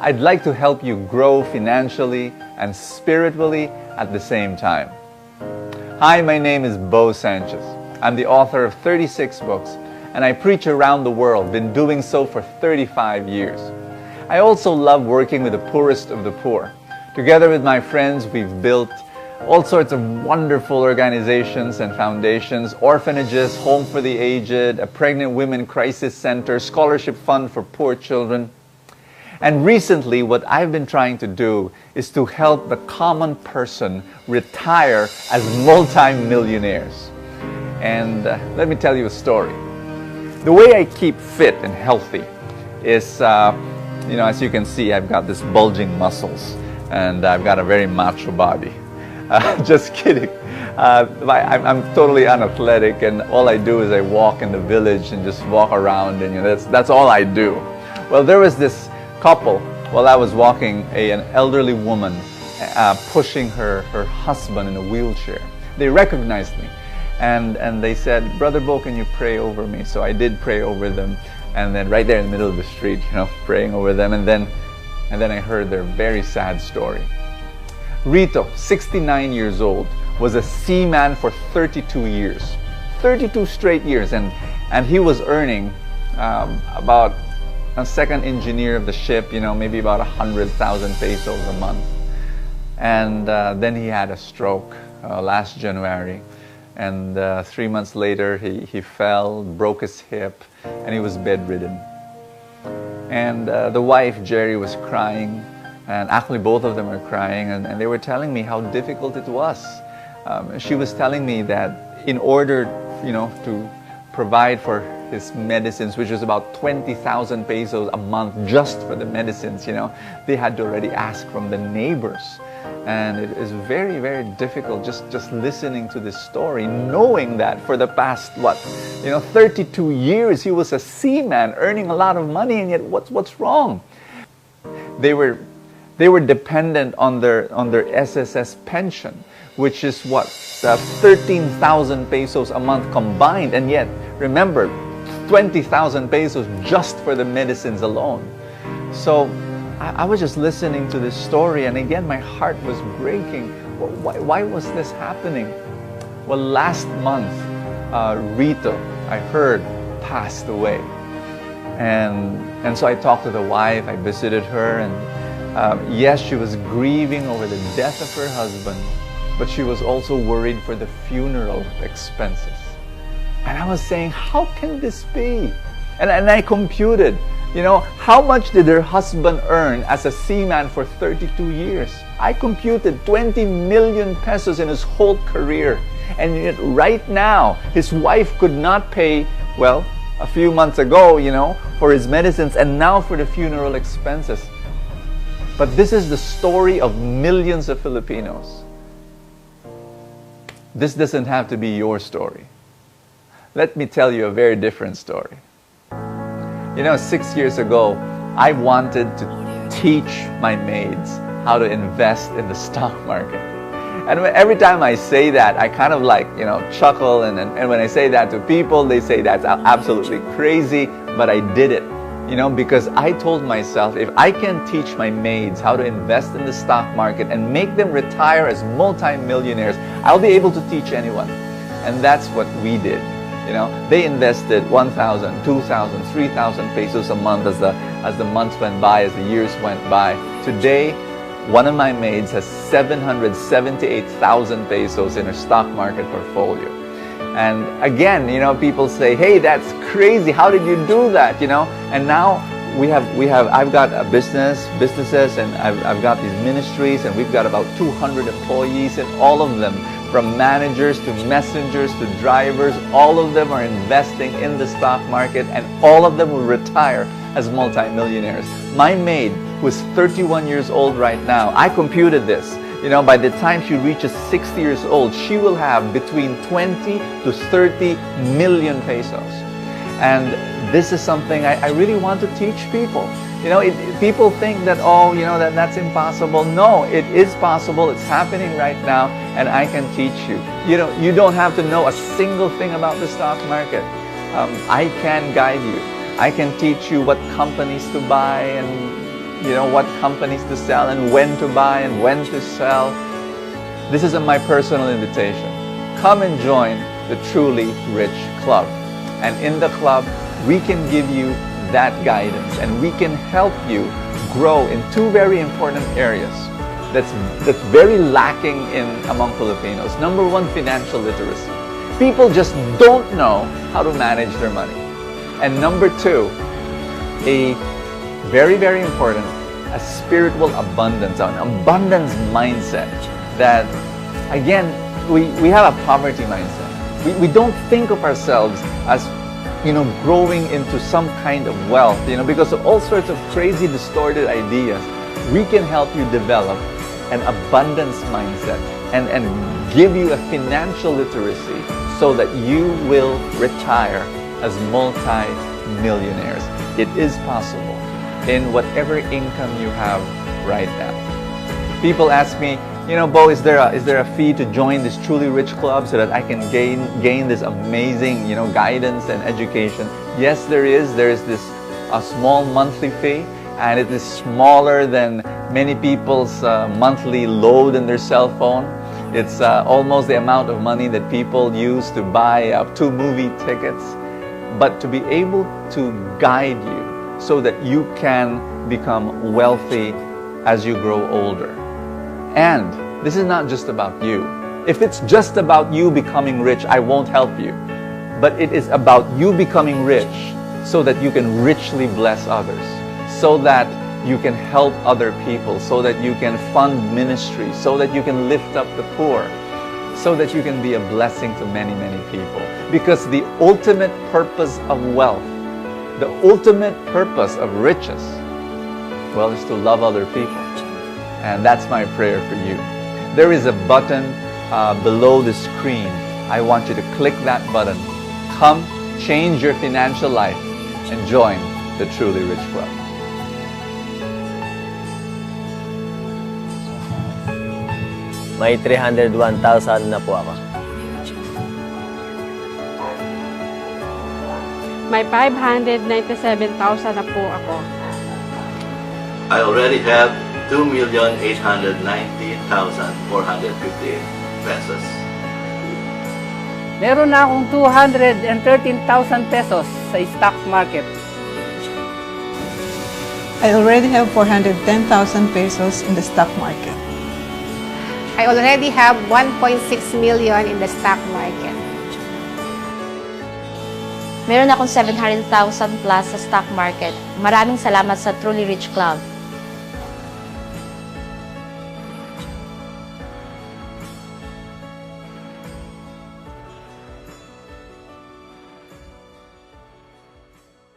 I'd like to help you grow financially and spiritually at the same time. Hi, my name is Sanchez. I'm the author of 36 books, and I preach around the world, been doing so for 35 years. I also love working with the poorest of the poor. Together with my friends, we've built all sorts of wonderful organizations and foundations, orphanages, home for the aged, a pregnant women crisis center, scholarship fund for poor children. And recently, what I've been trying to do is to help the common person retire as multi-millionaires. And let me tell you a story. The way I keep fit and healthy is, as you can see, I've got this bulging muscles and I've got a very macho body. Just kidding. I'm totally unathletic, and all I do is I walk in the village and just walk around, and that's all I do. Well, there was this couple while I was walking, an elderly woman pushing her husband in a wheelchair. They recognized me, and they said, "Brother Bo, can you pray over me?" So I did pray over them, and then right there in the middle of the street, praying over them, and then I heard their very sad story. Rito, 69 years old, was a seaman for 32 years. 32 straight years, and he was earning about a second engineer of the ship, maybe about 100,000 pesos a month. And then he had a stroke last January, and 3 months later he fell, broke his hip, and he was bedridden. And the wife, Jerry, was crying. And actually both of them were crying, and they were telling me how difficult it was. She was telling me that in order, to provide for his medicines, which was about 20,000 pesos a month just for the medicines, they had to already ask from the neighbors. And it is very, very difficult just listening to this story, knowing that for the past, 32 years he was a seaman earning a lot of money, and yet what's wrong? They were dependent on their SSS pension, which is 13,000 pesos a month combined, and yet, remember, 20,000 pesos just for the medicines alone. So I was just listening to this story, and again my heart was breaking. Why was this happening? Well, last month, Rito, I heard, passed away. And so I talked to the wife, I visited her, and yes, she was grieving over the death of her husband, but she was also worried for the funeral expenses. And I was saying, how can this be? And I computed, how much did her husband earn as a seaman for 32 years? I computed 20 million pesos in his whole career. And yet right now, his wife could not pay, a few months ago, for his medicines, and now for the funeral expenses. But this is the story of millions of Filipinos. This doesn't have to be your story. Let me tell you a very different story. 6 years ago, I wanted to teach my maids how to invest in the stock market. And every time I say that, I kind of chuckle, and when I say that to people, they say that's absolutely crazy, but I did it. Because I told myself, if I can teach my maids how to invest in the stock market and make them retire as multi-millionaires, I'll be able to teach anyone. And that's what we did. They invested 1,000, 2,000, 3,000 pesos a month as the months went by, as the years went by. Today, one of my maids has 778,000 pesos in her stock market portfolio. And again, people say, "Hey, that's crazy. How did you do that?" And now I've got a businesses, and I've got these ministries, and we've got about 200 employees, and all of them, from managers to messengers to drivers, all of them are investing in the stock market, and all of them will retire as multi-millionaires. My maid, who is 31 years old right now, I computed this. By the time she reaches 60 years old, she will have between 20 to 30 million pesos. And this is something I really want to teach people. People think that, that's impossible. No, it is possible. It's happening right now, and I can teach you. You don't have to know a single thing about the stock market. I can guide you. I can teach you what companies to buy and what companies to sell and when to buy and when to sell. This is my personal invitation. Come and join the Truly Rich Club. And in the club, we can give you that guidance and we can help you grow in two very important areas that's very lacking among Filipinos. Number one, financial literacy. People just don't know how to manage their money. And number two, a very, very important, a spiritual abundance, an abundance mindset that, again, we have a poverty mindset. We don't think of ourselves as, growing into some kind of wealth, because of all sorts of crazy, distorted ideas. We can help you develop an abundance mindset and give you a financial literacy so that you will retire as multi-millionaires. It is possible in whatever income you have right now. People ask me, Bo, is there a fee to join this Truly Rich Club so that I can gain this amazing, guidance and education? Yes, there is. There is a small monthly fee, and it is smaller than many people's monthly load in their cell phone. It's almost the amount of money that people use to buy 2 movie tickets. But to be able to guide you so that you can become wealthy as you grow older. And this is not just about you. If it's just about you becoming rich, I won't help you. But it is about you becoming rich so that you can richly bless others, so that you can help other people, so that you can fund ministry, so that you can lift up the poor, so that you can be a blessing to many, many people. Because the ultimate purpose of wealth, the ultimate purpose of riches, well, is to love other people. And that's my prayer for you. There is a button below the screen. I want you to click that button. Come, change your financial life, and join the Truly Rich Club. May 301,000 na po ako. May 597,000 na po ako. I already have 2,890,458 pesos. Meron na akong 213,000 pesos sa stock market. I already have 410,000 pesos in the stock market. I already have 1.6 million in the stock market. Meron akong 700,000 plus sa stock market. Maraming salamat sa Truly Rich Club.